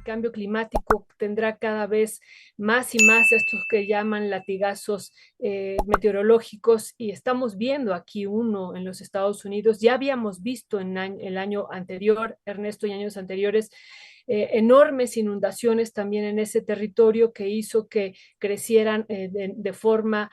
cambio climático tendrá cada vez más y más estos que llaman latigazos meteorológicos, y estamos viendo aquí uno en los Estados Unidos. Ya habíamos visto en el año anterior, Ernesto, y años anteriores, enormes inundaciones también en ese territorio que hizo que crecieran de forma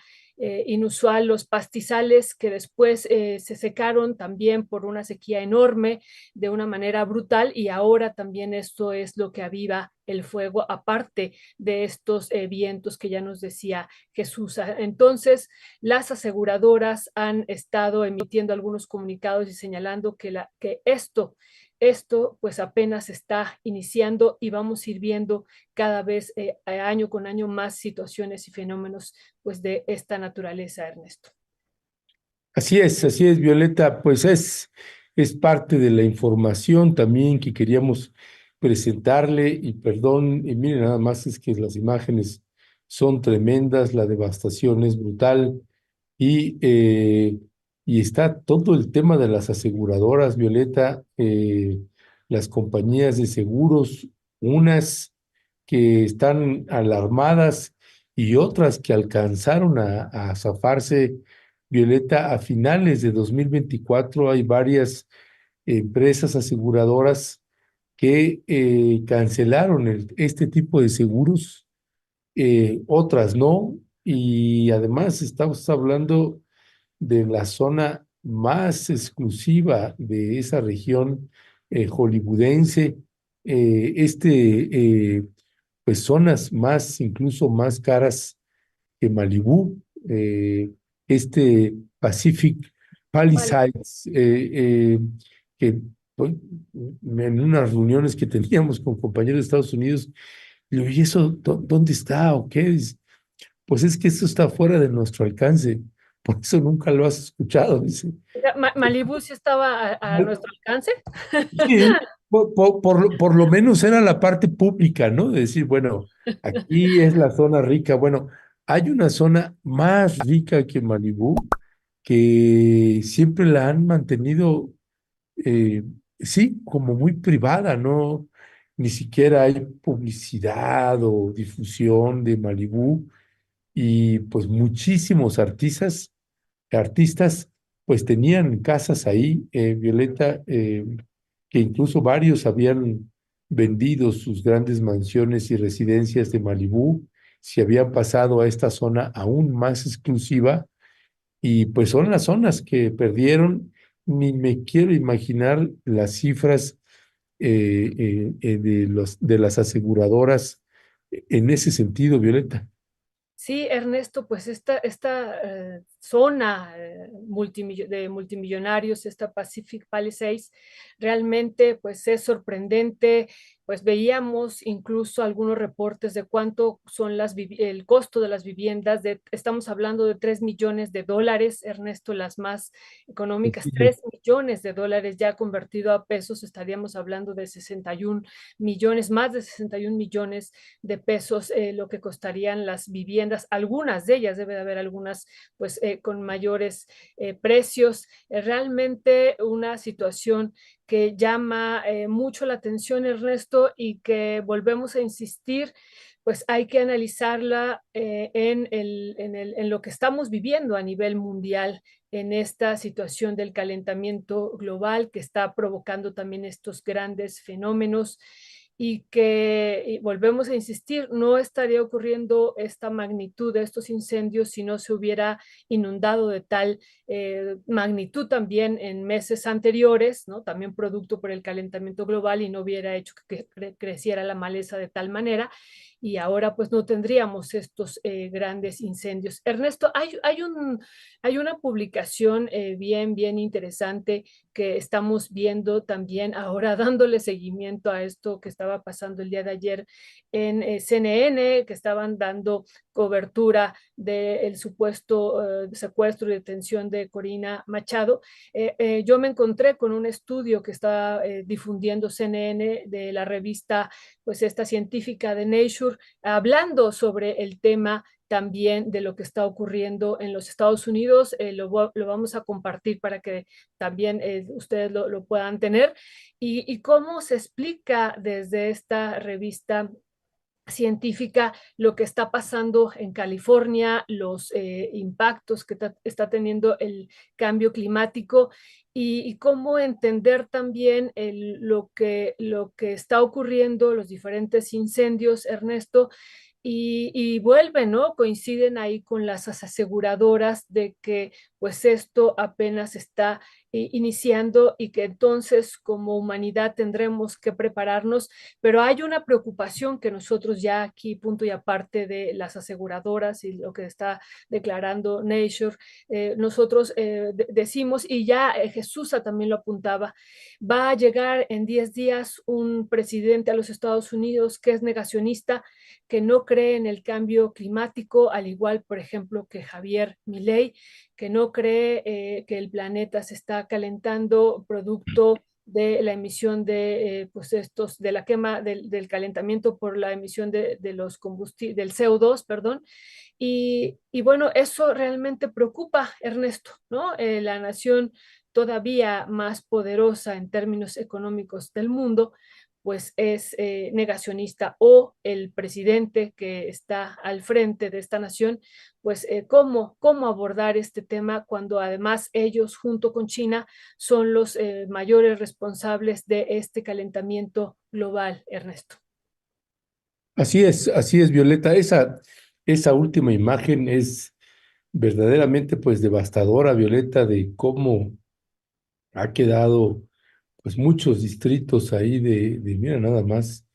inusual los pastizales, que después se secaron también por una sequía enorme de una manera brutal, y ahora también esto es lo que aviva el fuego, aparte de estos vientos que ya nos decía Jesús. Entonces, las aseguradoras han estado emitiendo algunos comunicados y señalando que esto pues apenas está iniciando, y vamos a ir viendo cada vez año con año más situaciones y fenómenos pues de esta naturaleza, Ernesto. Así es, Violeta, pues es parte de la información también que queríamos presentarle y perdón, y miren nada más, es que las imágenes son tremendas, la devastación es brutal y, eh, y está todo el tema de las aseguradoras, Violeta, las compañías de seguros, unas que están alarmadas y otras que alcanzaron a zafarse. Violeta, a finales de 2024 hay varias empresas aseguradoras que cancelaron este tipo de seguros, otras no, y además estamos hablando de la zona más exclusiva de esa región hollywoodense, pues zonas más, incluso más caras que Malibú, este Pacific Vale. Palisades, que pues, en unas reuniones que teníamos con compañeros de Estados Unidos, le digo, ¿y eso dónde está o qué es? Pues es que eso está fuera de nuestro alcance, por eso nunca lo has escuchado, dice. Malibú sí estaba a nuestro alcance. Sí, por lo menos era la parte pública, ¿no? De decir, bueno, aquí es la zona rica. Bueno, hay una zona más rica que Malibú que siempre la han mantenido, eh, sí, como muy privada, ¿no? Ni siquiera hay publicidad o difusión de Malibú y pues muchísimos artistas, pues tenían casas ahí, Violeta, que incluso varios habían vendido sus grandes mansiones y residencias de Malibú, se habían pasado a esta zona aún más exclusiva, y pues son las zonas que perdieron. Ni me quiero imaginar las cifras de las aseguradoras en ese sentido, Violeta. Sí, Ernesto, pues esta zona de multimillonarios, esta Pacific Palisades, realmente pues es sorprendente. Pues veíamos incluso algunos reportes de cuánto son el costo de las viviendas. Estamos hablando de $3 millones, Ernesto, las más económicas, $3 millones, ya convertido a pesos estaríamos hablando de 61 millones, más de 61 millones de pesos, lo que costarían las viviendas. Algunas de ellas, debe de haber algunas pues con mayores precios. Realmente una situación que llama mucho la atención, Ernesto, y que volvemos a insistir, pues hay que analizarla en lo que estamos viviendo a nivel mundial, en esta situación del calentamiento global que está provocando también estos grandes fenómenos, y que, y volvemos a insistir, no estaría ocurriendo esta magnitud de estos incendios si no se hubiera inundado de tal magnitud también en meses anteriores, ¿no? También producto por el calentamiento global, y no hubiera hecho que creciera la maleza de tal manera, y ahora pues no tendríamos estos grandes incendios. Ernesto, hay una publicación bien interesante que estamos viendo también ahora, dándole seguimiento a esto que estaba pasando el día de ayer en CNN, que estaban dando cobertura del supuesto secuestro y detención de Corina Machado. Yo me encontré con un estudio que está difundiendo CNN de la revista, pues esta científica de Nature, hablando sobre el tema también de lo que está ocurriendo en los Estados Unidos. Lo vamos a compartir para que también ustedes lo puedan tener. Y cómo se explica desde esta revista científica lo que está pasando en California, los impactos que está teniendo el cambio climático y cómo entender también lo que está ocurriendo, los diferentes incendios, Ernesto, y vuelven, ¿no? Coinciden ahí con las aseguradoras de que pues esto apenas está iniciando y que entonces como humanidad tendremos que prepararnos, pero hay una preocupación que nosotros ya aquí, punto y aparte de las aseguradoras y lo que está declarando Nature, nosotros decimos, y ya Jesús también lo apuntaba, va a llegar en 10 días un presidente a los Estados Unidos que es negacionista, que no cree en el cambio climático, al igual, por ejemplo, que Javier Milei, que no cree que el planeta se está calentando producto de la emisión de pues estos de la quema del calentamiento por la emisión de los combustibles del CO2, perdón. Y bueno, eso realmente preocupa, Ernesto, ¿no? La nación todavía más poderosa en términos económicos del mundo, pues es negacionista, o el presidente que está al frente de esta nación, pues cómo abordar este tema cuando además ellos junto con China son los mayores responsables de este calentamiento global, Ernesto. Así es, Violeta. Esa última imagen es verdaderamente pues devastadora, Violeta, de cómo ha quedado pues muchos distritos ahí mira, nada más,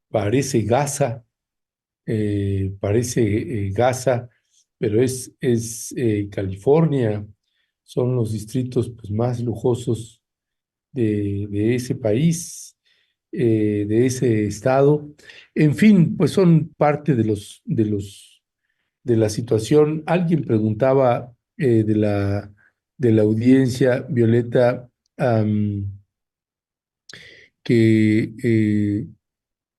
parece Gaza, Gaza, pero es California, son los distritos pues más lujosos de ese país, de ese estado. En fin, pues son parte de la situación. Alguien preguntaba de la audiencia, Violeta, que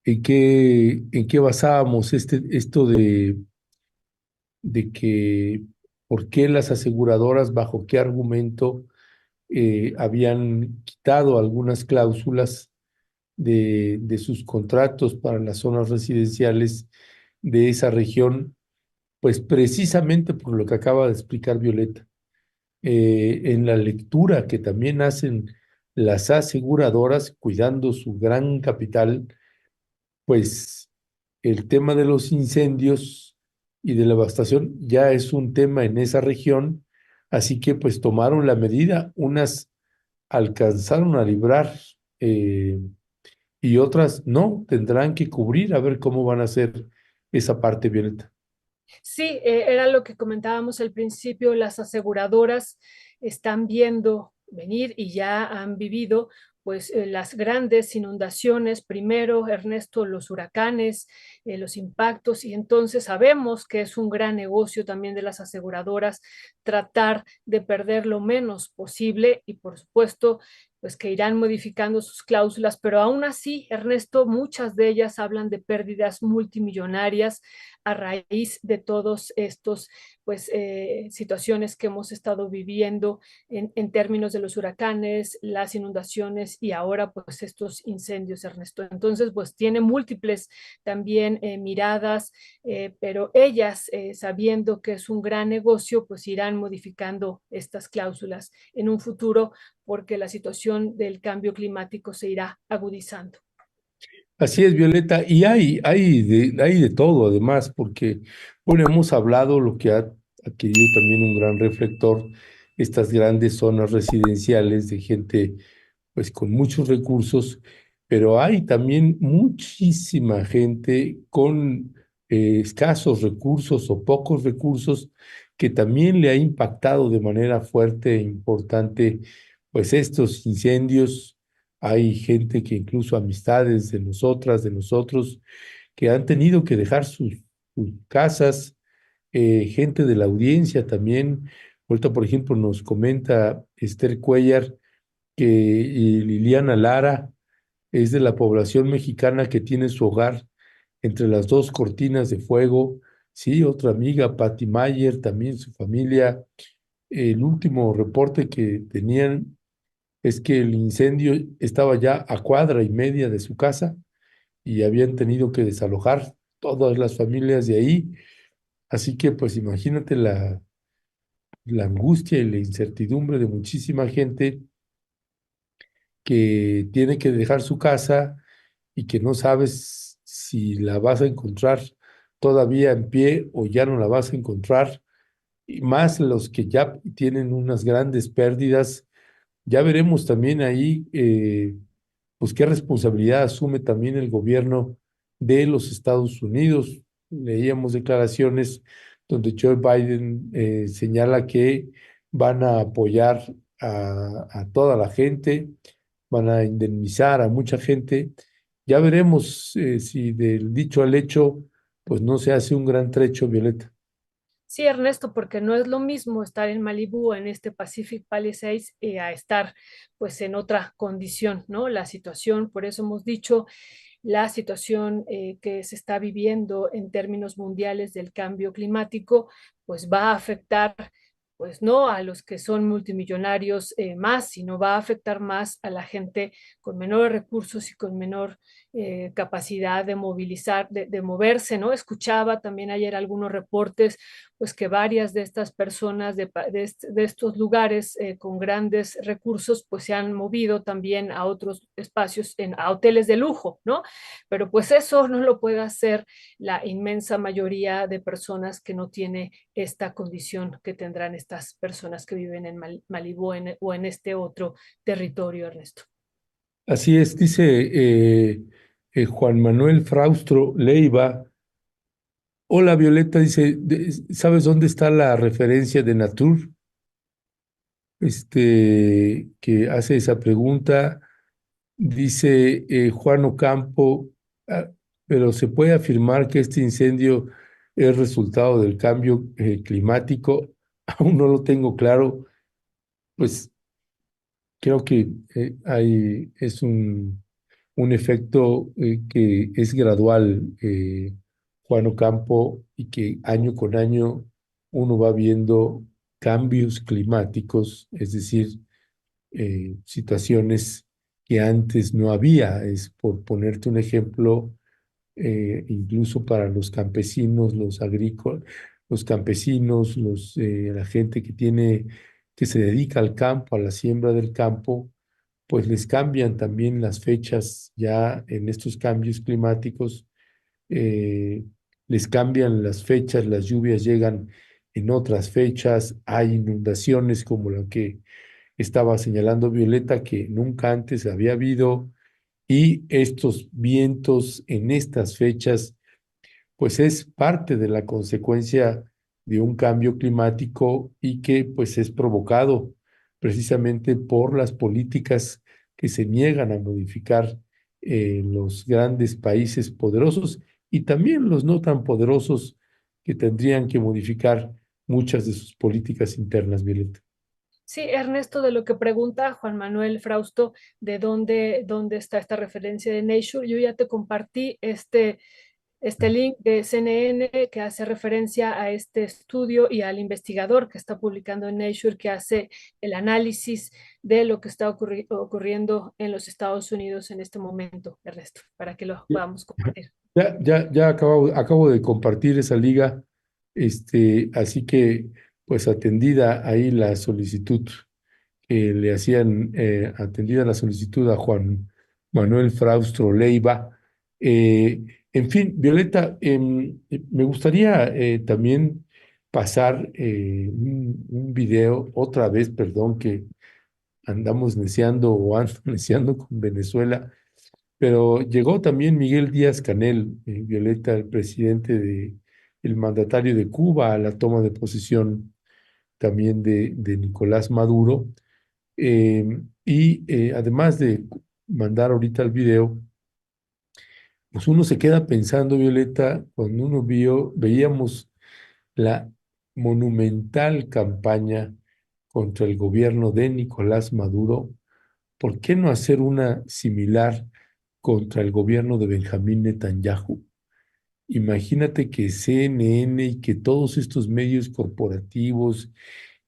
en qué basábamos esto de que por qué las aseguradoras, bajo qué argumento habían quitado algunas cláusulas de sus contratos para las zonas residenciales de esa región, pues precisamente por lo que acaba de explicar Violeta. En la lectura que también hacen las aseguradoras, cuidando su gran capital, pues el tema de los incendios y de la devastación ya es un tema en esa región, así que pues tomaron la medida, unas alcanzaron a librar eh, y otras no, tendrán que cubrir a ver cómo van a hacer esa parte, Violeta. Sí, era lo que comentábamos al principio, las aseguradoras están viendo venir y ya han vivido pues las grandes inundaciones, primero, Ernesto, los huracanes, los impactos, y entonces sabemos que es un gran negocio también de las aseguradoras tratar de perder lo menos posible y por supuesto pues que irán modificando sus cláusulas, pero aún así, Ernesto, muchas de ellas hablan de pérdidas multimillonarias a raíz de todos estos pues situaciones que hemos estado viviendo en términos de los huracanes, las inundaciones y ahora pues estos incendios, Ernesto. Entonces pues tiene múltiples también miradas, pero ellas sabiendo que es un gran negocio pues irán modificando estas cláusulas en un futuro porque la situación del cambio climático se irá agudizando. Así es, Violeta, y hay de todo además, porque, bueno, hemos hablado lo que ha adquirido también un gran reflector, estas grandes zonas residenciales de gente pues con muchos recursos, pero hay también muchísima gente con escasos recursos o pocos recursos que también le ha impactado de manera fuerte e importante pues estos incendios. Hay gente que incluso amistades de nosotras, de nosotros, que han tenido que dejar sus sus casas, gente de la audiencia también. Ahorita, por ejemplo, nos comenta Esther Cuellar que Liliana Lara es de la población mexicana que tiene su hogar entre las dos cortinas de fuego. Sí, otra amiga, Patty Mayer, también su familia. El último reporte que tenían es que el incendio estaba ya a cuadra y media de su casa y habían tenido que desalojar todas las familias de ahí. Así que pues imagínate la angustia y la incertidumbre de muchísima gente que tiene que dejar su casa y que no sabes si la vas a encontrar todavía en pie o ya no la vas a encontrar, y más los que ya tienen unas grandes pérdidas. Ya veremos también ahí, pues qué responsabilidad asume también el gobierno de los Estados Unidos. Leíamos declaraciones donde Joe Biden señala que van a apoyar a toda la gente, van a indemnizar a mucha gente. Ya veremos si del dicho al hecho, pues no se hace un gran trecho, Violeta. Sí, Ernesto, porque no es lo mismo estar en Malibú, en este Pacific Palisades, a estar pues en otra condición, ¿no? La situación, por eso hemos dicho, la situación que se está viviendo en términos mundiales del cambio climático, pues va a afectar, pues no a los que son multimillonarios más, sino va a afectar más a la gente con menores recursos y con menor capacidad de movilizar, de moverse, ¿no? Escuchaba también ayer algunos reportes, pues que varias de estas personas de estos lugares con grandes recursos, pues se han movido también a otros espacios, a hoteles de lujo, ¿no? Pero pues eso no lo puede hacer la inmensa mayoría de personas que no tiene esta condición que tendrán estas personas que viven en Malibú o en este otro territorio, Ernesto. Así es, dice Juan Manuel Fraustro Leiva. Hola Violeta, dice, ¿sabes dónde está la referencia de Natur? Que hace esa pregunta. Dice Juan Ocampo, "Ah, pero se puede afirmar que este incendio es resultado del cambio climático". Aún no lo tengo claro, pues creo que es un efecto que es gradual, Juan Ocampo, y que año con año uno va viendo cambios climáticos, es decir, situaciones que antes no había. Es por ponerte un ejemplo, incluso para los campesinos, los agrícolas, los campesinos, la gente que se dedica al campo, a la siembra del campo, pues les cambian también las fechas ya en estos cambios climáticos, eh, les cambian las fechas, las lluvias llegan en otras fechas, hay inundaciones como la que estaba señalando Violeta, que nunca antes había habido, y estos vientos en estas fechas, pues es parte de la consecuencia de un cambio climático y que pues es provocado precisamente por las políticas que se niegan a modificar los grandes países poderosos y también los no tan poderosos que tendrían que modificar muchas de sus políticas internas, Violeta. Sí, Ernesto, de lo que pregunta Juan Manuel Frausto, de dónde está esta referencia de Nature, yo ya te compartí este link de CNN que hace referencia a este estudio y al investigador que está publicando en Nature que hace el análisis de lo que está ocurriendo en los Estados Unidos en este momento, Ernesto, para que lo podamos compartir. Ya acabo de compartir esa liga, así que pues atendida ahí la solicitud que le hacían, atendida la solicitud a Juan Manuel Fraustro Leiva. Eh, en fin, Violeta, me gustaría también pasar un video, otra vez, perdón, que andamos neciando o ando neciando con Venezuela, pero llegó también Miguel Díaz-Canel, Violeta, el presidente el mandatario de Cuba, a la toma de posesión también de Nicolás Maduro. Y además de mandar ahorita el video, pues uno se queda pensando, Violeta, cuando veíamos la monumental campaña contra el gobierno de Nicolás Maduro, ¿por qué no hacer una similar contra el gobierno de Benjamín Netanyahu? Imagínate que CNN y que todos estos medios corporativos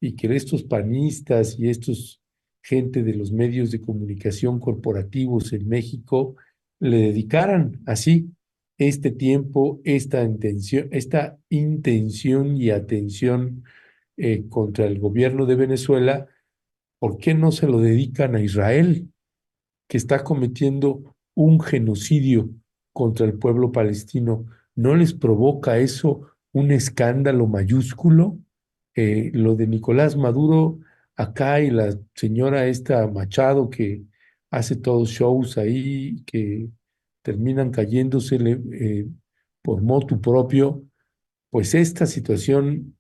y que estos panistas y estos gente de los medios de comunicación corporativos en México le dedicaran así este tiempo, esta intención y atención contra el gobierno de Venezuela. ¿Por qué no se lo dedican a Israel, que está cometiendo un genocidio contra el pueblo palestino? ¿No les provoca eso un escándalo mayúsculo? Lo de Nicolás Maduro acá y la señora esta Machado que hace todos shows ahí que terminan cayéndosele por motu propio, pues esta situación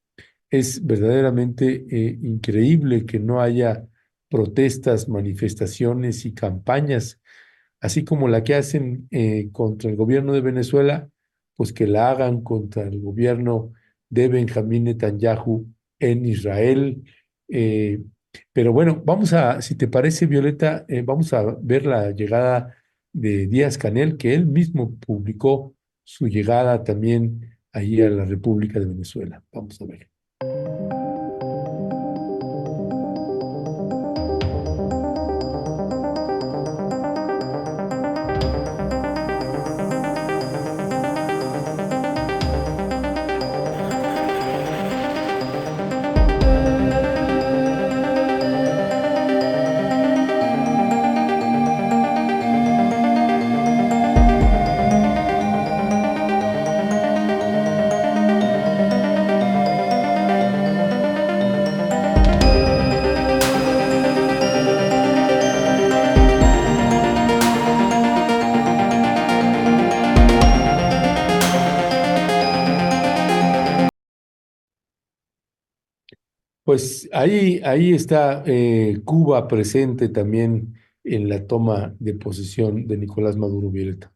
es verdaderamente increíble que no haya protestas, manifestaciones y campañas, así como la que hacen contra el gobierno de Venezuela, pues que la hagan contra el gobierno de Benjamín Netanyahu en Israel. Eh, pero bueno, si te parece, Violeta, vamos a ver la llegada de Díaz Canel, que él mismo publicó su llegada también ahí a la República de Venezuela. Vamos a ver. Pues ahí está Cuba presente también en la toma de posesión de Nicolás Maduro, Violeta.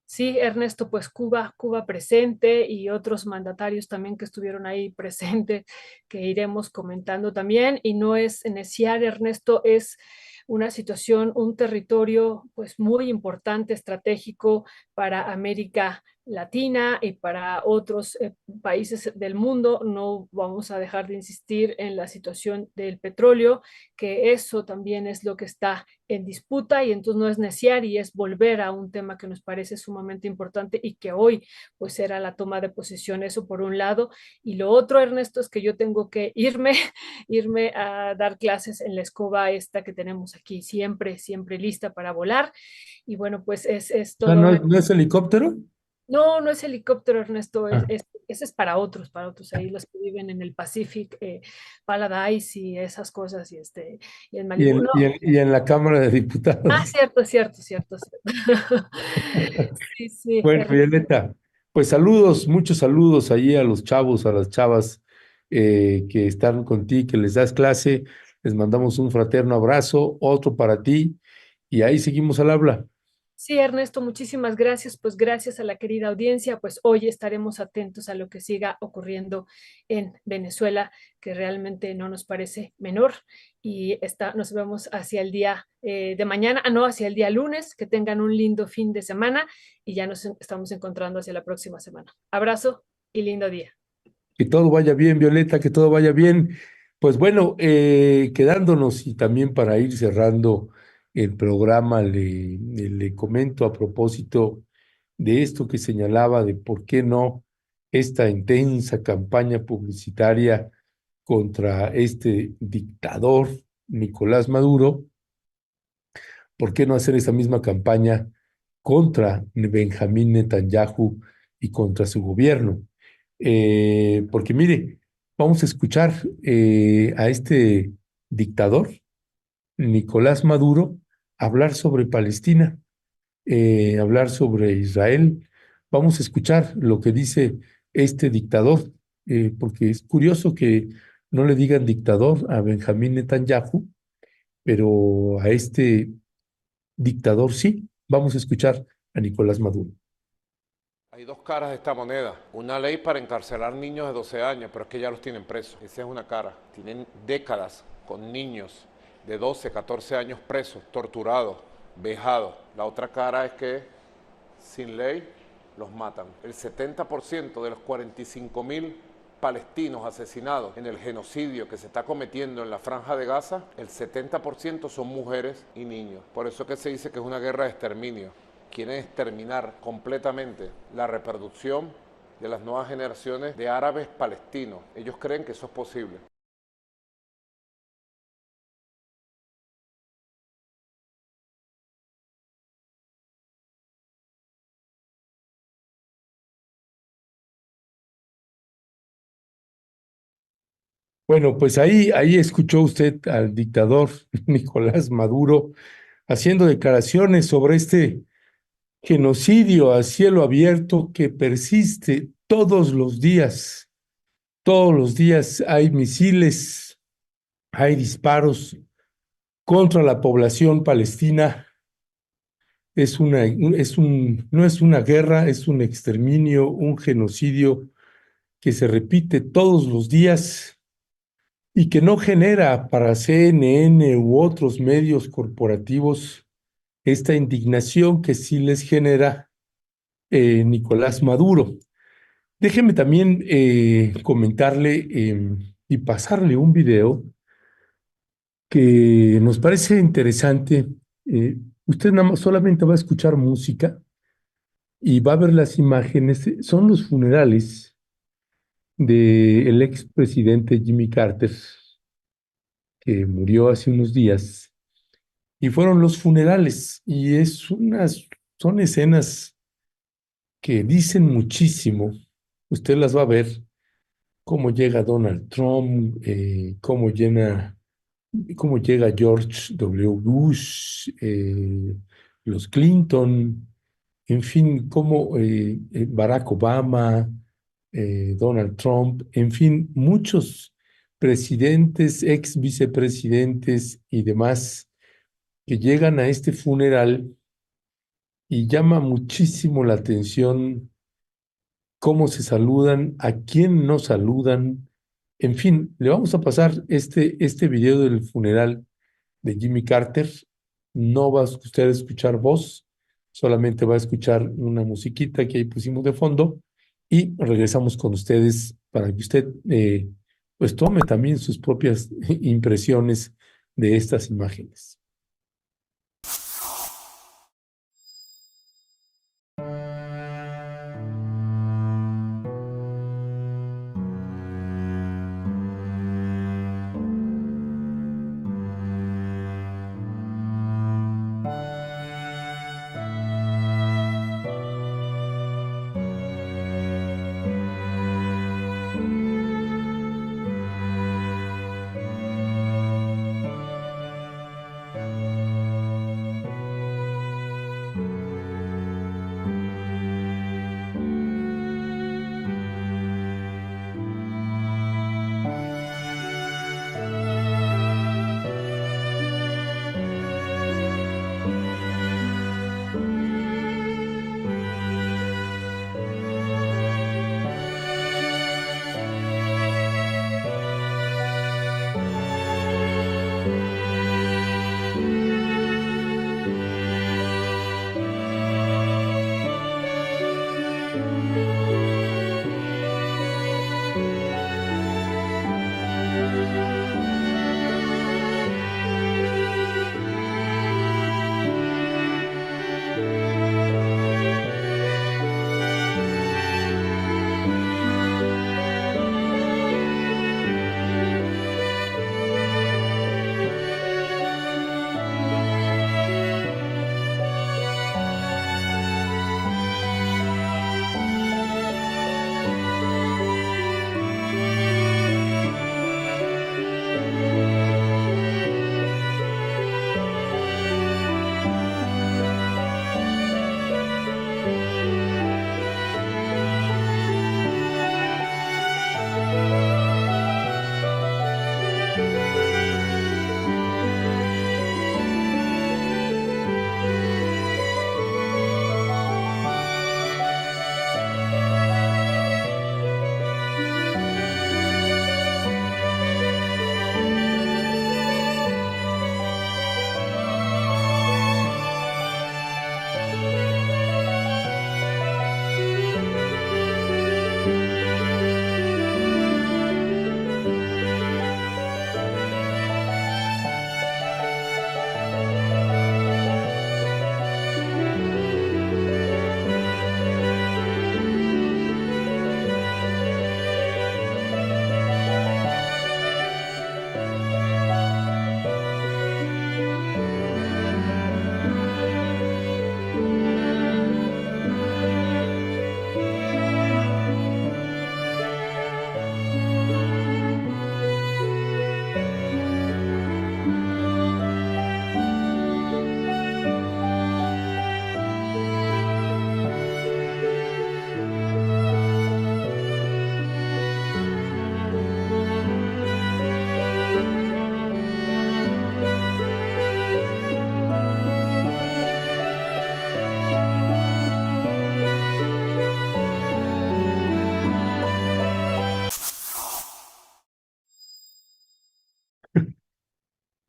Sí, Ernesto, pues Cuba presente y otros mandatarios también que estuvieron ahí presentes, que iremos comentando también. Y no es neciar, Ernesto, es una situación, un territorio pues muy importante, estratégico para América Latina y para otros países del mundo. No vamos a dejar de insistir en la situación del petróleo, que eso también es lo que está en disputa y entonces no es neciar y es volver a un tema que nos parece sumamente importante y que hoy pues era la toma de posesión, eso por un lado. Y lo otro, Ernesto, es que yo tengo que irme a dar clases en la escoba esta que tenemos aquí, siempre lista para volar. Y bueno, pues es O sea, todo. ¿no es helicóptero? No, no es helicóptero, Ernesto, Ah, ese es para otros, ahí los que viven en el Pacific, Paradise y esas cosas, y en Malibu. No, y en la Cámara de Diputados. cierto. Sí, sí, Bueno, Violeta, pues saludos, muchos saludos ahí a los chavos, a las chavas que están contigo, que les das clase. Les mandamos un fraterno abrazo, otro para ti, y ahí seguimos al habla. sí, Ernesto, muchísimas gracias. Pues gracias a la querida audiencia, pues hoy estaremos atentos a lo que siga ocurriendo en Venezuela, que realmente no nos parece menor. Y nos vemos hacia el día de mañana, no, hacia el día lunes. Que tengan un lindo fin de semana y ya nos estamos encontrando hacia la próxima semana. Abrazo y lindo día. Que todo vaya bien, Violeta, que todo vaya bien. Pues bueno, quedándonos y también para ir cerrando el programa, le comento a propósito de esto que señalaba de por qué no esta intensa campaña publicitaria contra este dictador Nicolás Maduro, ¿por qué no hacer esa misma campaña contra Benjamín Netanyahu y contra su gobierno? Porque mire, vamos a escuchar a este dictador, Nicolás Maduro, hablar sobre Palestina, hablar sobre Israel. Vamos a escuchar lo que dice este dictador, porque es curioso que no le digan dictador a Benjamín Netanyahu, pero a este dictador sí. Vamos a escuchar a Nicolás Maduro. Hay dos caras de esta moneda. Una ley para encarcelar niños de 12 años, pero es que ya los tienen presos. Esa es una cara. Tienen décadas con niños de 12, 14 años presos, torturados, vejados. La otra cara es que sin ley los matan. El 70% de los 45.000 palestinos asesinados en el genocidio que se está cometiendo en la Franja de Gaza, el 70% son mujeres y niños. Por eso que se dice que es una guerra de exterminio. Quieren exterminar completamente la reproducción de las nuevas generaciones de árabes palestinos. Ellos creen que eso es posible. Bueno, pues ahí escuchó usted al dictador Nicolás Maduro haciendo declaraciones sobre este genocidio a cielo abierto que persiste todos los días. Todos los días hay misiles, hay disparos contra la población palestina. No es una guerra, es un exterminio, un genocidio que se repite todos los días y que no genera para CNN u otros medios corporativos esta indignación que sí les genera Nicolás Maduro. Déjeme también comentarle y pasarle un video que nos parece interesante. Usted nada más solamente va a escuchar música y va a ver las imágenes. Son los funerales del expresidente Jimmy Carter, que murió hace unos días, y fueron los funerales, y son escenas que dicen muchísimo. Usted las va a ver, cómo llega Donald Trump, cómo llega George W. Bush, los Clinton, en fin, cómo Barack Obama, Donald Trump, en fin, muchos presidentes, ex vicepresidentes y demás que llegan a este funeral, y llama muchísimo la atención cómo se saludan, a quién no saludan. En fin, le vamos a pasar este video del funeral de Jimmy Carter. No va usted a escuchar voz, solamente va a escuchar una musiquita que ahí pusimos de fondo, y regresamos con ustedes para que usted pues tome también sus propias impresiones de estas imágenes.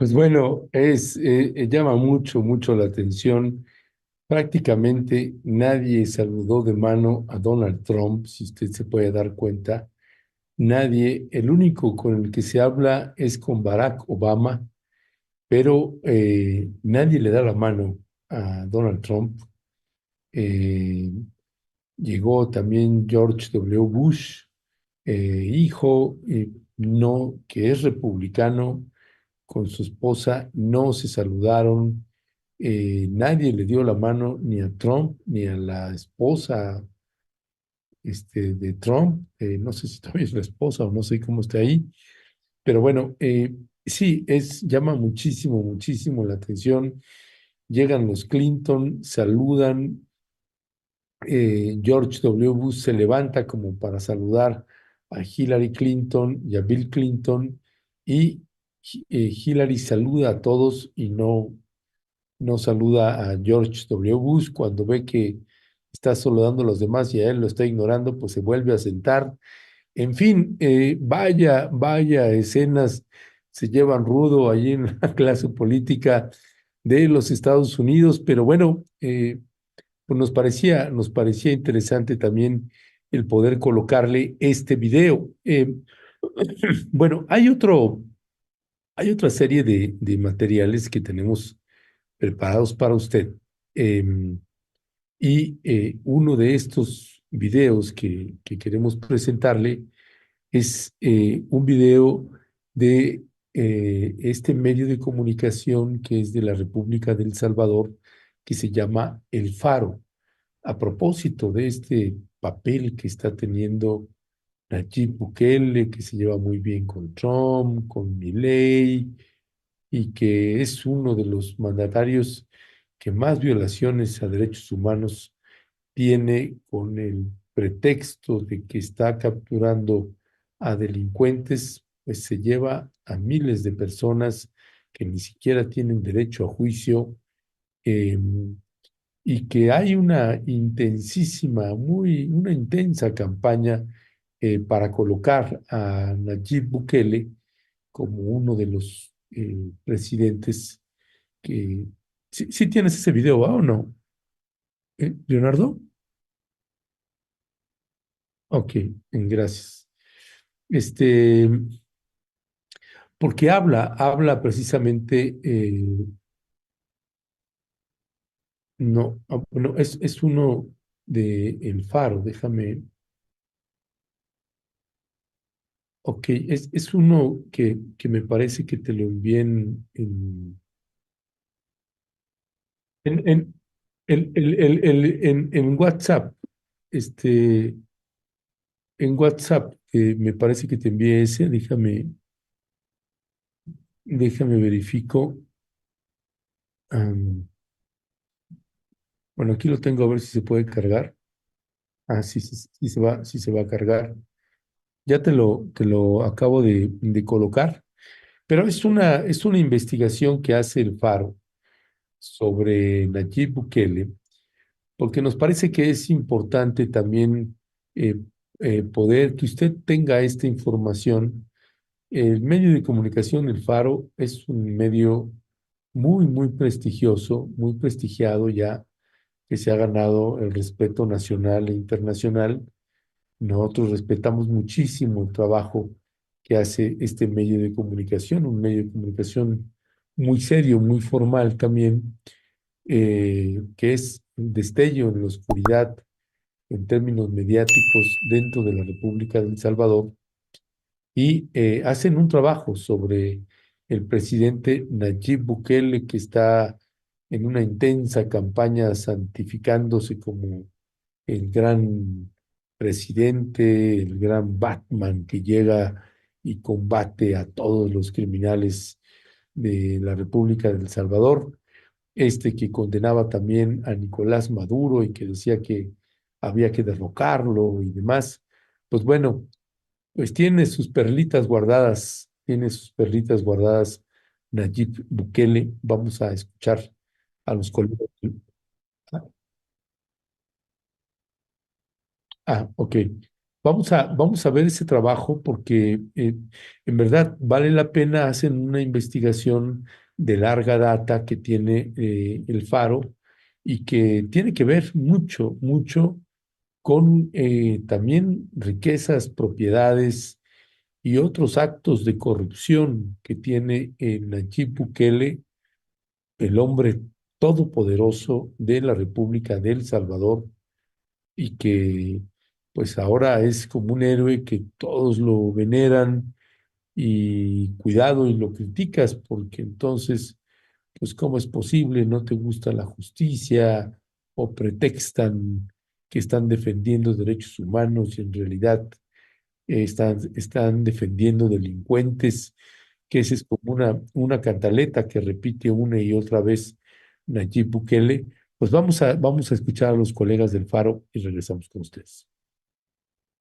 Pues bueno, llama mucho, mucho la atención. Prácticamente nadie saludó de mano a Donald Trump, si usted se puede dar cuenta. Nadie, el único con el que se habla es con Barack Obama, pero nadie le da la mano a Donald Trump. Eh, Llegó también George W. Bush, hijo, no, que es republicano, con su esposa, no se saludaron. Nadie le dio la mano ni a Trump ni a la esposa de Trump. No sé si todavía es la esposa o no sé cómo está ahí, pero bueno, sí, llama muchísimo, muchísimo la atención. Llegan los Clinton, saludan. George W. Bush se levanta como para saludar a Hillary Clinton y a Bill Clinton, y Hillary saluda a todos y no saluda a George W. Bush. Cuando ve que está saludando a los demás y a él lo está ignorando, pues se vuelve a sentar. En fin, vaya escenas se llevan rudo allí en la clase política de los Estados Unidos, pero bueno, pues nos parecía interesante también el poder colocarle este video. Bueno, hay otra serie de materiales que tenemos preparados para usted. Em, Uno de estos videos que queremos presentarle es un video de este medio de comunicación que es de la República de El Salvador, que se llama El Faro. A propósito de este papel que está teniendo Nayib Bukele, que se lleva muy bien con Trump, con Milei, y que es uno de los mandatarios que más violaciones a derechos humanos tiene, con el pretexto de que está capturando a delincuentes, pues se lleva a miles de personas que ni siquiera tienen derecho a juicio. Y que hay una intensa campaña para colocar a Nayib Bukele como uno de los presidentes que... Sí tienes ese video, ¿o no? Leonardo? Ok, gracias. Este, Porque habla precisamente, no, no, es uno de El Faro, déjame. Ok, es uno que me parece que te lo envié en, en, en WhatsApp. Este, en WhatsApp, me parece que te envié ese. Déjame verifico. Am, bueno, aquí lo tengo a ver si se puede cargar. Ah, sí, sí, sí se va a cargar. Ya te lo acabo de colocar. Pero es una investigación que hace el Faro sobre Nayib Bukele, porque nos parece que es importante también eh, poder que usted tenga esta información. El medio de comunicación, El Faro, es un medio muy, muy prestigioso, muy prestigiado ya, que se ha ganado el respeto nacional e internacional. Nosotros respetamos muchísimo el trabajo que hace este medio de comunicación, un medio de comunicación muy serio, muy formal también, que es un destello en la oscuridad en términos mediáticos dentro de la República de El Salvador, y hacen un trabajo sobre el presidente Nayib Bukele, que está en una intensa campaña santificándose como el gran presidente, el gran Batman que llega y combate a todos los criminales de la República de El Salvador, que condenaba también a Nicolás Maduro y que decía que había que derrocarlo y demás. Pues bueno, pues tiene sus perlitas guardadas Nayib Bukele. Vamos a escuchar a los colegas. Ah, ok. vamos a ver ese trabajo porque en verdad vale la pena. Hacen una investigación de larga data que tiene el Faro y que tiene que ver mucho, mucho con también riquezas, propiedades y otros actos de corrupción que tiene Nayib Bukele, el hombre todopoderoso de la República de El Salvador, y que pues ahora es como un héroe que todos lo veneran. Y cuidado y lo criticas, porque entonces, pues ¿cómo es posible? ¿No te gusta la justicia? O pretextan que están defendiendo derechos humanos y en realidad están defendiendo delincuentes, que esa es como una cantaleta que repite una y otra vez Nayib Bukele. Pues vamos a escuchar a los colegas del Faro y regresamos con ustedes.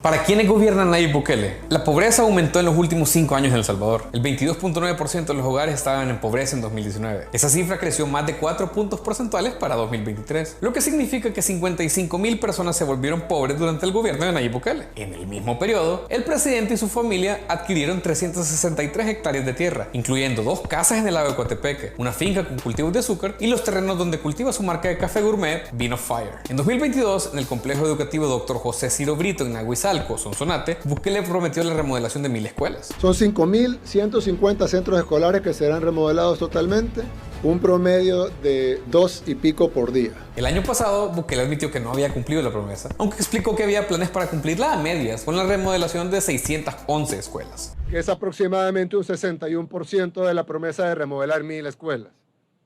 ¿Para quiénes gobierna Nayib Bukele? La pobreza aumentó en los últimos 5 años en El Salvador. El 22.9% de los hogares estaban en pobreza en 2019. Esa cifra creció más de 4 puntos porcentuales para 2023, lo que significa que 55,000 personas se volvieron pobres durante el gobierno de Nayib Bukele. En el mismo periodo, el presidente y su familia adquirieron 363 hectáreas de tierra, incluyendo 2 casas en el lago de Coatepeque, una finca con cultivos de azúcar y los terrenos donde cultiva su marca de café gourmet Bean of Fire. En 2022, en el complejo educativo Dr. José Ciro Brito en Nahuizalco, Sonsonate, Bukele prometió la remodelación de 1,000 escuelas. Son 5.150 centros escolares que serán remodelados totalmente, un promedio de 2 y pico por día. El año pasado, Bukele admitió que no había cumplido la promesa, aunque explicó que había planes para cumplirla a medias con la remodelación de 611 escuelas. Que es aproximadamente un 61% de la promesa de remodelar 1,000 escuelas.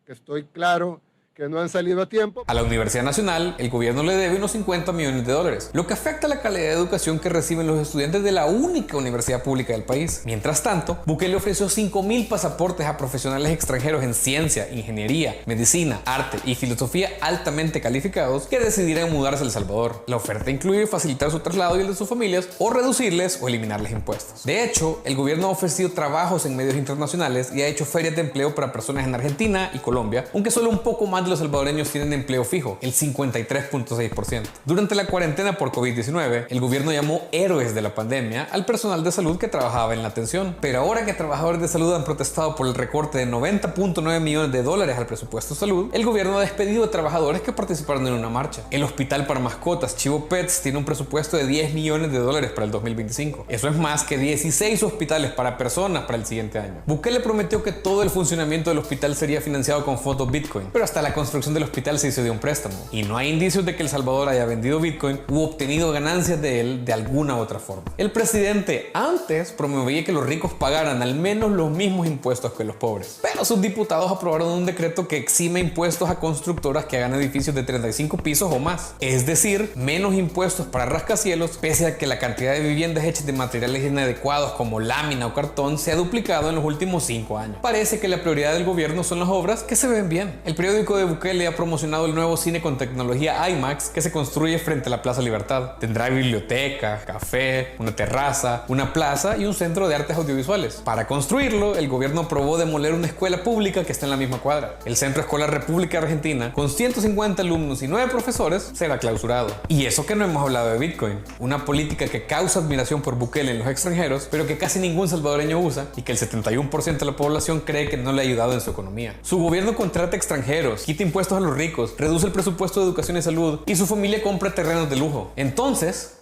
Que estoy claro que no han salido a tiempo. A la Universidad Nacional, el gobierno le debe unos 50 millones de dólares, lo que afecta la calidad de educación que reciben los estudiantes de la única universidad pública del país. Mientras tanto, Bukele ofreció 5,000 pasaportes a profesionales extranjeros en ciencia, ingeniería, medicina, arte y filosofía altamente calificados que decidirán mudarse a El Salvador. La oferta incluye facilitar su traslado y el de sus familias, o reducirles o eliminarles impuestos. De hecho, el gobierno ha ofrecido trabajos en medios internacionales y ha hecho ferias de empleo para personas en Argentina y Colombia, aunque solo un poco más de los salvadoreños tienen empleo fijo, el 53.6%. Durante la cuarentena por COVID-19, el gobierno llamó héroes de la pandemia al personal de salud que trabajaba en la atención. Pero ahora que trabajadores de salud han protestado por el recorte de 90.9 millones de dólares al presupuesto de salud, el gobierno ha despedido a trabajadores que participaron en una marcha. El hospital para mascotas Chivo Pets tiene un presupuesto de 10 millones de dólares para el 2025. Eso es más que 16 hospitales para personas para el siguiente año. Bukele prometió que todo el funcionamiento del hospital sería financiado con fondos Bitcoin, pero hasta la construcción del hospital se hizo de un préstamo y no hay indicios de que El Salvador haya vendido Bitcoin u obtenido ganancias de él de alguna otra forma. El presidente antes promovía que los ricos pagaran al menos los mismos impuestos que los pobres, pero sus diputados aprobaron un decreto que exime impuestos a constructoras que hagan edificios de 35 pisos o más, es decir, menos impuestos para rascacielos, pese a que la cantidad de viviendas hechas de materiales inadecuados como lámina o cartón se ha duplicado en los últimos 5 años. Parece que la prioridad del gobierno son las obras que se ven bien. El periódico de Bukele ha promocionado el nuevo cine con tecnología IMAX que se construye frente a la Plaza Libertad. Tendrá biblioteca, café, una terraza, una plaza y un centro de artes audiovisuales. Para construirlo, el gobierno aprobó demoler una escuela pública que está en la misma cuadra. El Centro Escolar República Argentina, con 150 alumnos y 9 profesores, será clausurado. Y eso que no hemos hablado de Bitcoin, una política que causa admiración por Bukele en los extranjeros, pero que casi ningún salvadoreño usa y que el 71% de la población cree que no le ha ayudado en su economía. Su gobierno contrata extranjeros, quita impuestos a los ricos, reduce el presupuesto de educación y salud y su familia compra terrenos de lujo. Entonces,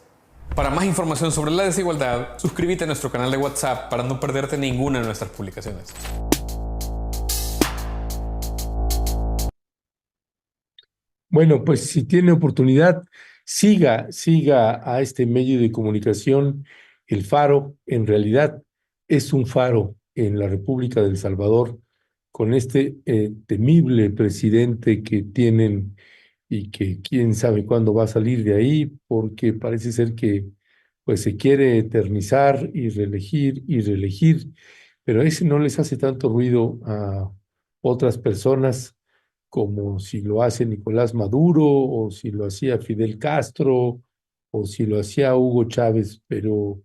para más información sobre la desigualdad, suscríbete a nuestro canal de WhatsApp para no perderte ninguna de nuestras publicaciones. Bueno, pues si tiene oportunidad, siga a este medio de comunicación, El Faro. En realidad es un faro en la República de El Salvador, con este temible presidente que tienen y que quién sabe cuándo va a salir de ahí, porque parece ser que pues se quiere eternizar y reelegir, pero ese no les hace tanto ruido a otras personas como si lo hace Nicolás Maduro o si lo hacía Fidel Castro o si lo hacía Hugo Chávez, pero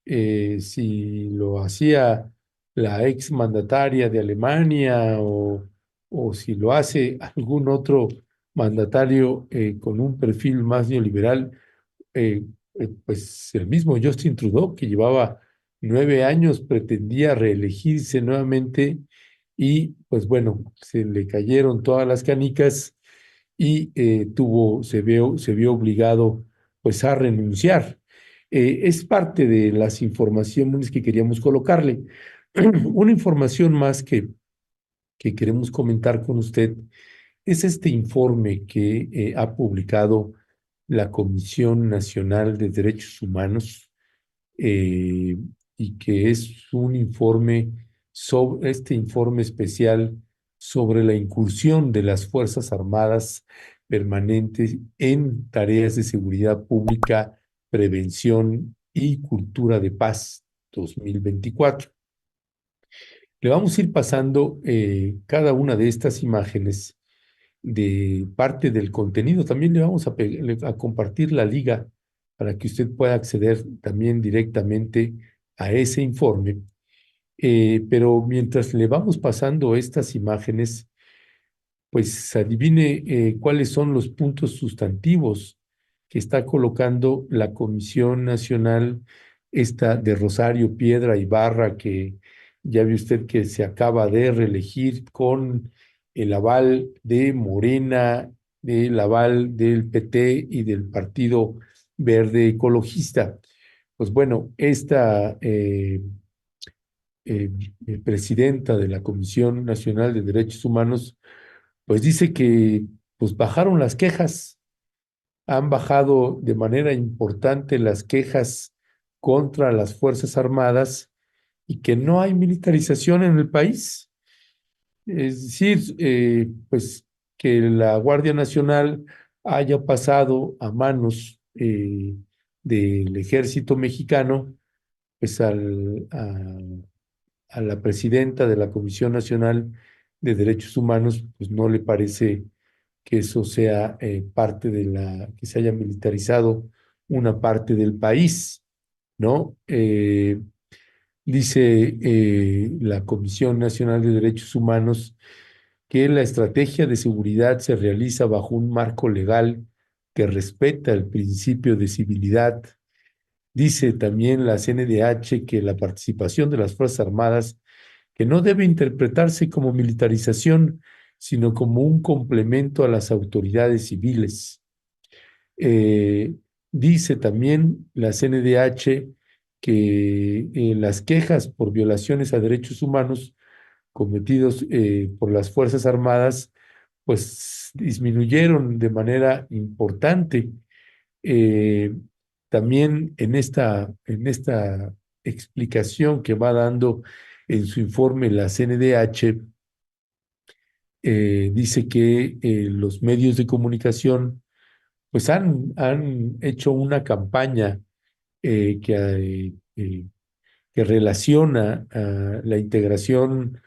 si lo hacía la ex mandataria de Alemania o si lo hace algún otro mandatario con un perfil más neoliberal, pues el mismo Justin Trudeau, que llevaba 9 años, pretendía reelegirse nuevamente y pues bueno, se le cayeron todas las canicas y se vio obligado pues a renunciar. Es parte de las informaciones que queríamos colocarle. Una información más que queremos comentar con usted es este informe que ha publicado la Comisión Nacional de Derechos Humanos, eh, y que es un informe sobre este informe especial sobre la incursión de las Fuerzas Armadas permanentes en tareas de seguridad pública, prevención y cultura de paz 2024. Le vamos a ir pasando cada una de estas imágenes de parte del contenido. También le vamos a compartir la liga para que usted pueda acceder también directamente a ese informe. Pero mientras le vamos pasando estas imágenes, pues adivine cuáles son los puntos sustantivos que está colocando la Comisión Nacional, esta de Rosario Piedra Ibarra, que ya ve usted que se acaba de reelegir con el aval de Morena, del aval del PT y del Partido Verde Ecologista. Pues bueno, esta eh, presidenta de la Comisión Nacional de Derechos Humanos pues dice que pues bajaron las quejas, han bajado de manera importante las quejas contra las Fuerzas Armadas y que no hay militarización en el país. Es decir, pues que la Guardia Nacional haya pasado a manos del ejército mexicano, pues a la presidenta de la Comisión Nacional de Derechos Humanos, pues no le parece que eso sea parte que se haya militarizado una parte del país, ¿no? Dice la Comisión Nacional de Derechos Humanos que la estrategia de seguridad se realiza bajo un marco legal que respeta el principio de civilidad. Dice también la CNDH que la participación de las Fuerzas Armadas que no debe interpretarse como militarización, sino como un complemento a las autoridades civiles. Eh, Dice también la CNDH que las quejas por violaciones a derechos humanos cometidos por las Fuerzas Armadas, pues disminuyeron de manera importante. Eh, También en esta explicación que va dando en su informe la CNDH, dice que los medios de comunicación pues han hecho una campaña que relaciona la integración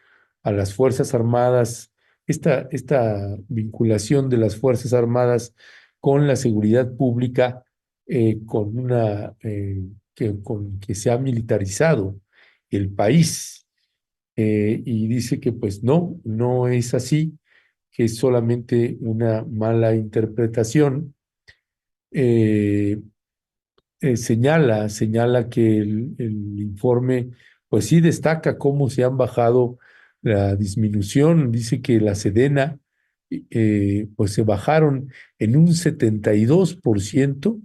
a las Fuerzas Armadas, esta vinculación de las Fuerzas Armadas con la seguridad pública, con que se ha militarizado el país. Y dice que pues no es así, que es solamente una mala interpretación. Eh, señala que el informe, pues sí destaca cómo se han bajado la disminución. Dice que la Sedena, pues se bajaron en un 72%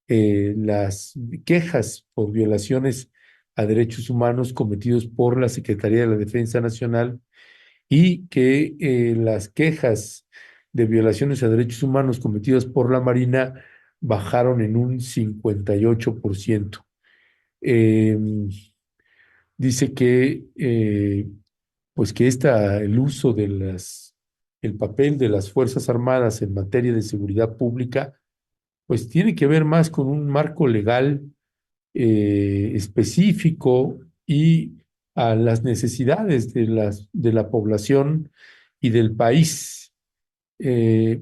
las quejas por violaciones a derechos humanos cometidos por la Secretaría de la Defensa Nacional y que las quejas de violaciones a derechos humanos cometidas por la Marina bajaron en un 58%. Eh, Dice que, pues que el uso el papel de las Fuerzas Armadas en materia de seguridad pública, pues tiene que ver más con un marco legal específico y a las necesidades de la población y del país. Eh,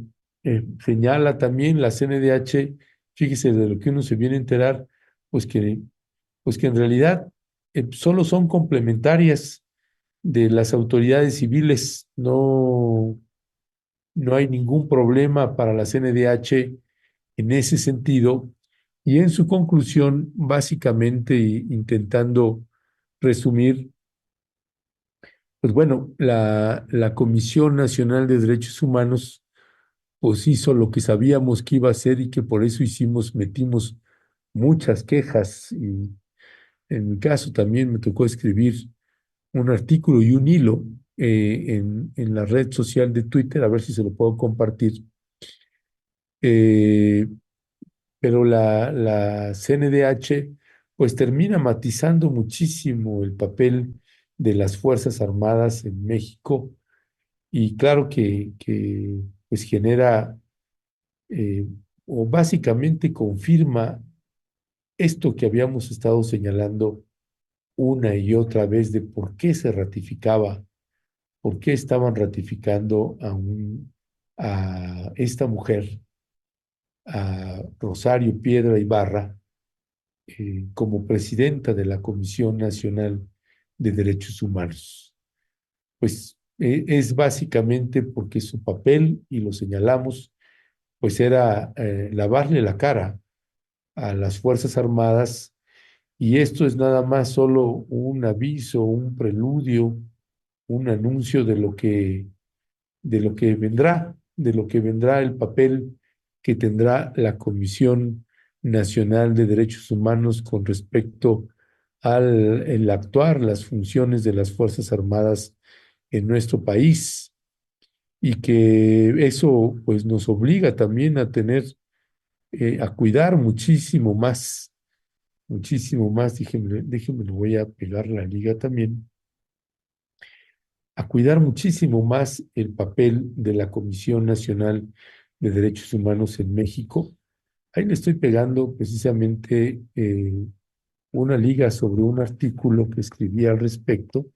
Señala también la CNDH, fíjese de lo que uno se viene a enterar, pues que en realidad solo son complementarias de las autoridades civiles. No hay ningún problema para la CNDH en ese sentido, Y en su conclusión, básicamente intentando resumir, pues bueno, la Comisión Nacional de Derechos Humanos pues hizo lo que sabíamos que iba a hacer y que por eso metimos muchas quejas, y en mi caso también me tocó escribir un artículo y un hilo en la red social de Twitter, a ver si se lo puedo compartir. Eh, pero la CNDH pues termina matizando muchísimo el papel de las Fuerzas Armadas en México, y claro que pues genera eh, o básicamente confirma esto que habíamos estado señalando una y otra vez de por qué se ratificaba, por qué estaban ratificando a esta mujer, a Rosario Piedra Ibarra, como presidenta de la Comisión Nacional de Derechos Humanos. Pues es básicamente porque su papel, y lo señalamos, pues era lavarle la cara a las Fuerzas Armadas, y esto es nada más solo un aviso, un preludio, un anuncio de lo que vendrá el papel que tendrá la Comisión Nacional de Derechos Humanos con respecto al el actuar las funciones de las Fuerzas Armadas en nuestro país, y que eso pues nos obliga también a a cuidar muchísimo más, déjenme, lo voy a pegar la liga también, a cuidar muchísimo más el papel de la Comisión Nacional de Derechos Humanos en México. Ahí le estoy pegando precisamente una liga sobre un artículo que escribí al respecto.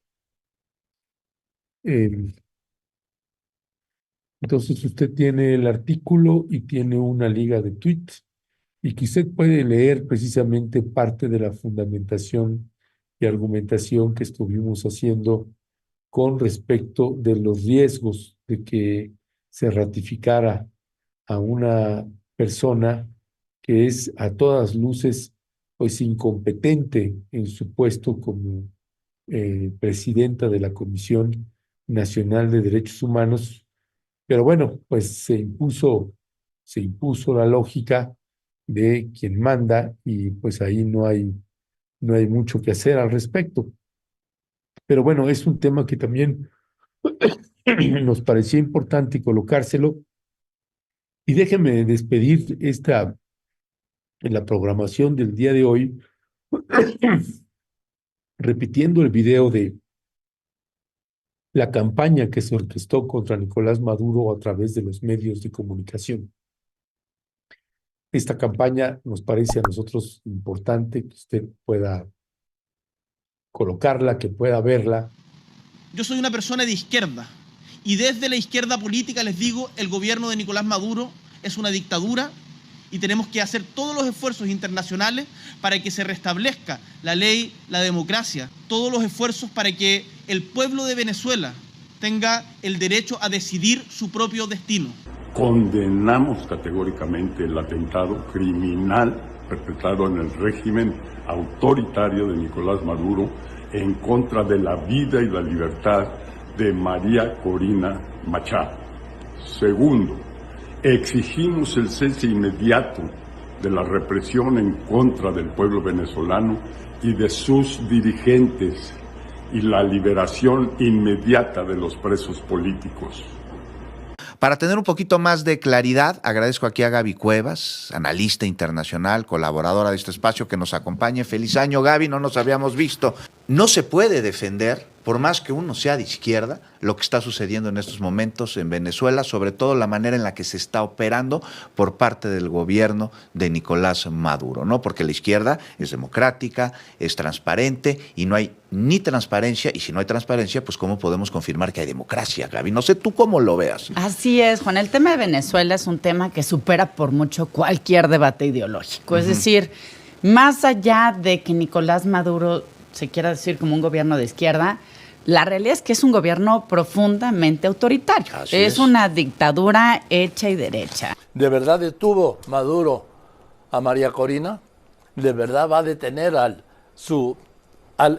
Entonces usted tiene el artículo y tiene una liga de tweets, y que usted puede leer precisamente parte de la fundamentación y argumentación que estuvimos haciendo con respecto de los riesgos de que se ratificara a una persona que es a todas luces pues incompetente en su puesto como presidenta de la Comisión Nacional de Derechos Humanos. Pero bueno, pues se impuso la lógica de quien manda, y pues ahí no hay mucho que hacer al respecto. Pero bueno, es un tema que también nos parecía importante colocárselo. Y déjeme despedir en la programación del día de hoy, repitiendo el video de la campaña que se orquestó contra Nicolás Maduro a través de los medios de comunicación. Esta campaña nos parece a nosotros importante que usted pueda colocarla, que pueda verla. Yo soy una persona de izquierda, y desde la izquierda política les digo, el gobierno de Nicolás Maduro es una dictadura, y tenemos que hacer todos los esfuerzos internacionales para que se restablezca la ley, la democracia, todos los esfuerzos para que el pueblo de Venezuela tenga el derecho a decidir su propio destino. Condenamos categóricamente el atentado criminal perpetrado en el régimen autoritario de Nicolás Maduro en contra de la vida y la libertad de María Corina Machado. Segundo, exigimos el cese inmediato de la represión en contra del pueblo venezolano y de sus dirigentes, y la liberación inmediata de los presos políticos. Para tener un poquito más de claridad, agradezco aquí a Gaby Cuevas, analista internacional, colaboradora de este espacio, que nos acompañe. Feliz año, Gaby, no nos habíamos visto. No se puede defender, por más que uno sea de izquierda, lo que está sucediendo en estos momentos en Venezuela, sobre todo la manera en la que se está operando por parte del gobierno de Nicolás Maduro, ¿no? Porque la izquierda es democrática, es transparente, y no hay ni transparencia, y si no hay transparencia, pues ¿cómo podemos confirmar que hay democracia, Gaby? No sé tú cómo lo veas. Así es, Juan. El tema de Venezuela es un tema que supera por mucho cualquier debate ideológico. Es decir, más allá de que Nicolás Maduro se quiera decir como un gobierno de izquierda, la realidad es que es un gobierno profundamente autoritario. Es una dictadura hecha y derecha. ¿De verdad detuvo Maduro a María Corina, de verdad va a detener al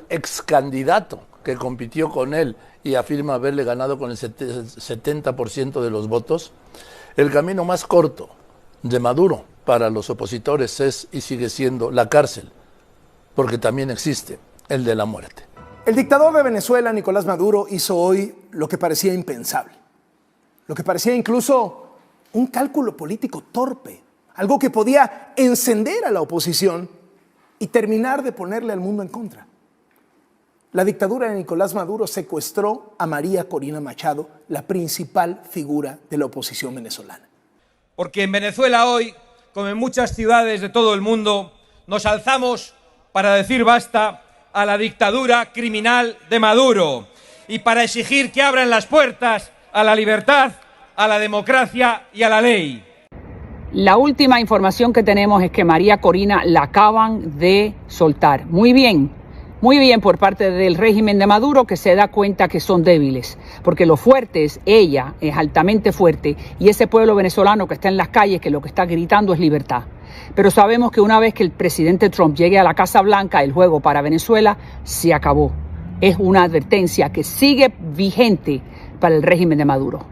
ex candidato que compitió con él y afirma haberle ganado con el 70% de los votos. El camino más corto de Maduro para los opositores es y sigue siendo la cárcel, porque también existe el de la muerte. El dictador de Venezuela, Nicolás Maduro, hizo hoy lo que parecía impensable, lo que parecía incluso un cálculo político torpe, algo que podía encender a la oposición y terminar de ponerle al mundo en contra. La dictadura de Nicolás Maduro secuestró a María Corina Machado, la principal figura de la oposición venezolana. Porque en Venezuela hoy, como en muchas ciudades de todo el mundo, nos alzamos para decir basta a la dictadura criminal de Maduro y para exigir que abran las puertas a la libertad, a la democracia y a la ley. La última información que tenemos es que María Corina la acaban de soltar. Muy bien por parte del régimen de Maduro, que se da cuenta que son débiles, porque lo fuerte es ella, es altamente fuerte, y ese pueblo venezolano que está en las calles, que lo que está gritando es libertad. Pero sabemos que una vez que el presidente Trump llegue a la Casa Blanca, el juego para Venezuela se acabó. Es una advertencia que sigue vigente para el régimen de Maduro.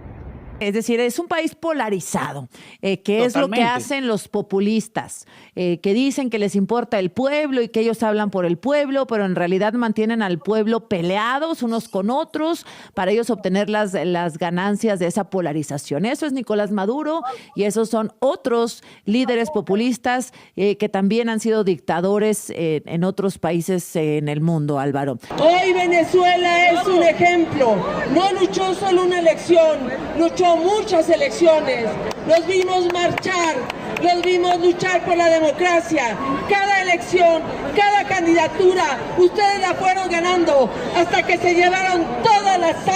Es decir, es un país polarizado, que es lo que hacen los populistas, que dicen que les importa el pueblo y que ellos hablan por el pueblo, pero en realidad mantienen al pueblo peleados unos con otros para ellos obtener las ganancias de esa polarización. Eso es Nicolás Maduro y esos son otros líderes populistas que también han sido dictadores en otros países en el mundo, Álvaro. Hoy Venezuela es un ejemplo. No luchó solo una elección, luchó muchas elecciones, los vimos marchar, los vimos luchar por la democracia. Cada elección, cada candidatura, ustedes la fueron ganando hasta que se llevaron todas las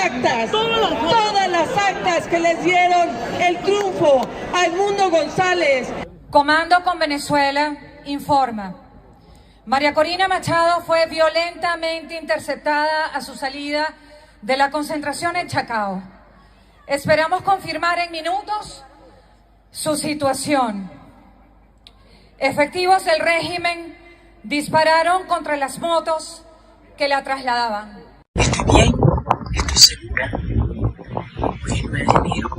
actas que les dieron el triunfo a Edmundo González. Comando con Venezuela informa. María Corina Machado fue violentamente interceptada a su salida de la concentración en Chacao. Esperamos confirmar en minutos su situación. Efectivos del régimen dispararon contra las motos que la trasladaban. Estoy bien, estoy segura. Hoy el 9 de enero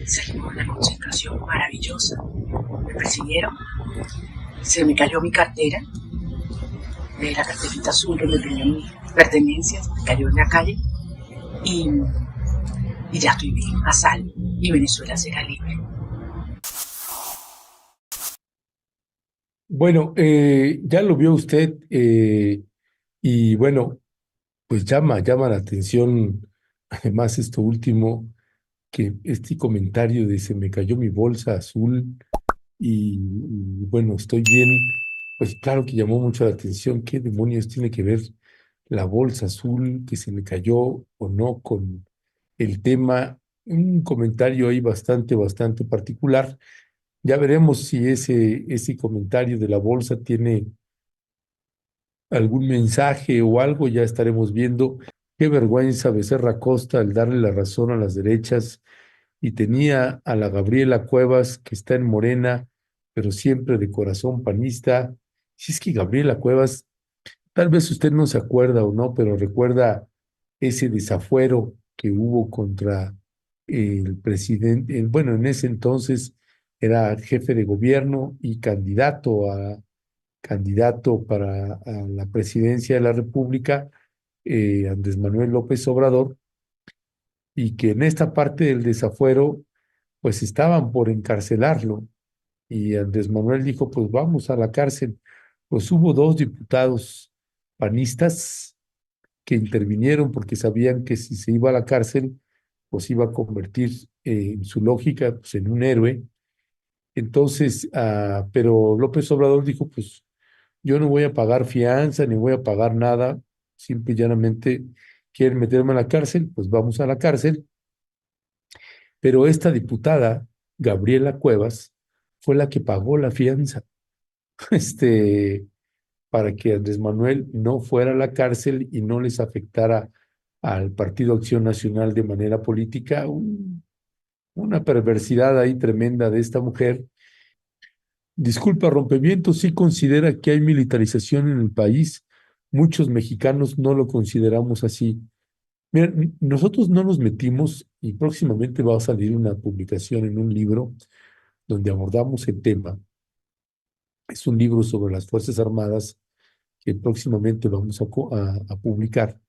salimos de una concentración maravillosa. Me persiguieron, se me cayó mi cartera, de la carterita azul donde tenía mis pertenencias, me cayó en la calle y ya estoy bien, a salvo, y Venezuela será libre. Bueno, ya lo vio usted y bueno, pues llama la atención, además esto último, que este comentario de se me cayó mi bolsa azul y bueno, estoy bien, pues claro que llamó mucho la atención. ¿Qué demonios tiene que ver la bolsa azul que se me cayó o no con el tema? Un comentario ahí bastante particular. Ya veremos si ese comentario de la bolsa tiene algún mensaje o algo, ya estaremos viendo. Qué vergüenza Becerra Costa al darle la razón a las derechas, y tenía a la Gabriela Cuevas, que está en Morena, pero siempre de corazón panista. Si es que Gabriela Cuevas, tal vez usted no se acuerda o no, pero recuerda ese desafuero que hubo contra el presidente, bueno, en ese entonces era jefe de gobierno y candidato para a la presidencia de la República, Andrés Manuel López Obrador, y que en esta parte del desafuero, pues estaban por encarcelarlo, y Andrés Manuel dijo, pues vamos a la cárcel. Pues hubo 2 diputados panistas que intervinieron porque sabían que si se iba a la cárcel, pues iba a convertir en su lógica pues, en un héroe. Entonces, pero López Obrador dijo, pues yo no voy a pagar fianza, ni voy a pagar nada, simple y llanamente quieren meterme a la cárcel, pues vamos a la cárcel. Pero esta diputada, Gabriela Cuevas, fue la que pagó la fianza, para que Andrés Manuel no fuera a la cárcel y no les afectara al Partido Acción Nacional de manera política. Una perversidad ahí tremenda de esta mujer. Disculpa, Rompimiento sí considera que hay militarización en el país. Muchos mexicanos no lo consideramos así. Mira, nosotros no nos metimos y próximamente va a salir una publicación en un libro donde abordamos el tema. Es un libro sobre las Fuerzas Armadas que próximamente vamos a publicar.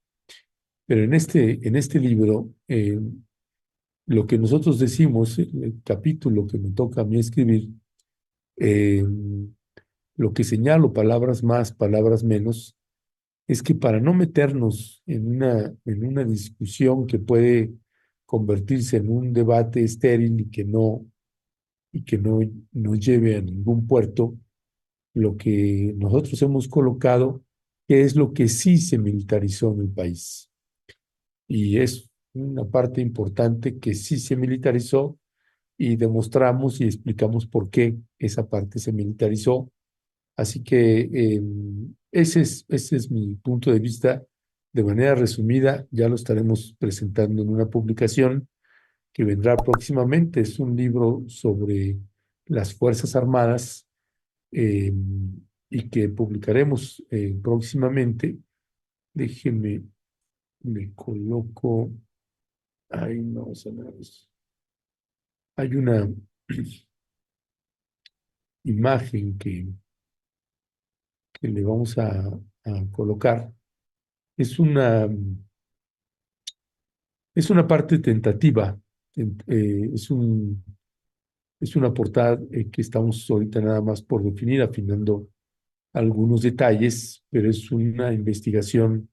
Pero en este libro, lo que nosotros decimos, el capítulo que me toca a mí escribir, eh, lo que señalo, palabras más, palabras menos, es que para no meternos en una discusión que puede convertirse en un debate estéril y que no nos lleve a ningún puerto, lo que nosotros hemos colocado, que es lo que sí se militarizó en el país. Y es una parte importante que sí se militarizó y demostramos y explicamos por qué esa parte se militarizó. Así que ese es mi punto de vista. De manera resumida, ya lo estaremos presentando en una publicación que vendrá próximamente. Es un libro sobre las Fuerzas Armadas y que publicaremos próximamente. Déjenme, le coloco. Ay, no, hay una imagen que le vamos a colocar. Es una parte tentativa. Es una portada que estamos ahorita nada más por definir, afinando algunos detalles, pero es una investigación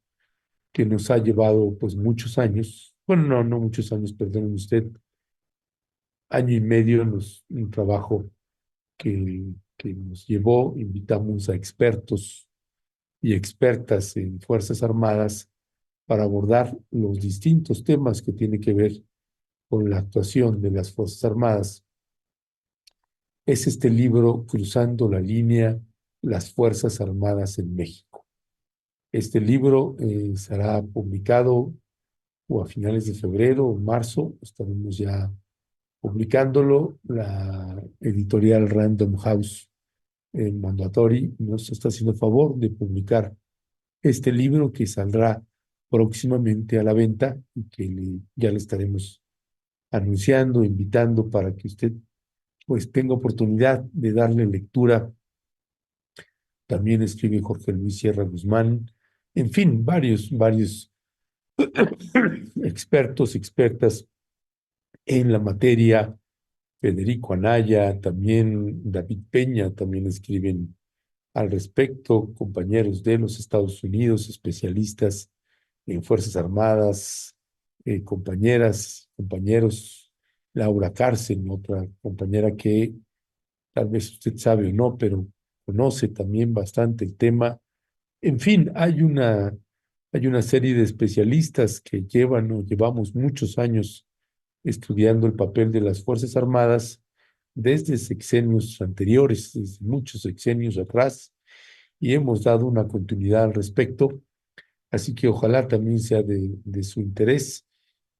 que nos ha llevado pues muchos años. Bueno, no muchos años, perdónenme usted, año y medio un trabajo que nos llevó, invitamos a expertos y expertas en Fuerzas Armadas para abordar los distintos temas que tienen que ver con la actuación de las Fuerzas Armadas. Es este libro, Cruzando la Línea, las Fuerzas Armadas en México. Este libro será publicado o a finales de febrero o marzo, estaremos ya publicándolo. La editorial Random House Mandatory nos está haciendo favor de publicar este libro que saldrá próximamente a la venta y que ya le estaremos anunciando, invitando para que usted pues tenga oportunidad de darle lectura. También escribe Jorge Luis Sierra Guzmán, en fin, varios expertos, expertas en la materia. Federico Anaya, también David Peña, también escriben al respecto, compañeros de los Estados Unidos, especialistas en Fuerzas Armadas, compañeras, compañeros, Laura Cárcel, otra compañera que tal vez usted sabe o no, pero conoce también bastante el tema. En fin, hay una serie de especialistas que llevamos muchos años estudiando el papel de las Fuerzas Armadas desde sexenios anteriores, desde muchos sexenios atrás, y hemos dado una continuidad al respecto. Así que ojalá también sea de su interés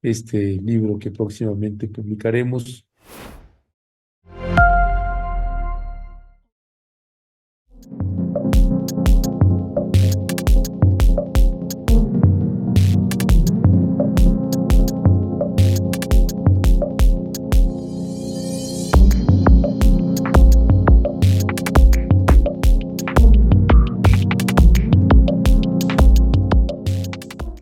este libro que próximamente publicaremos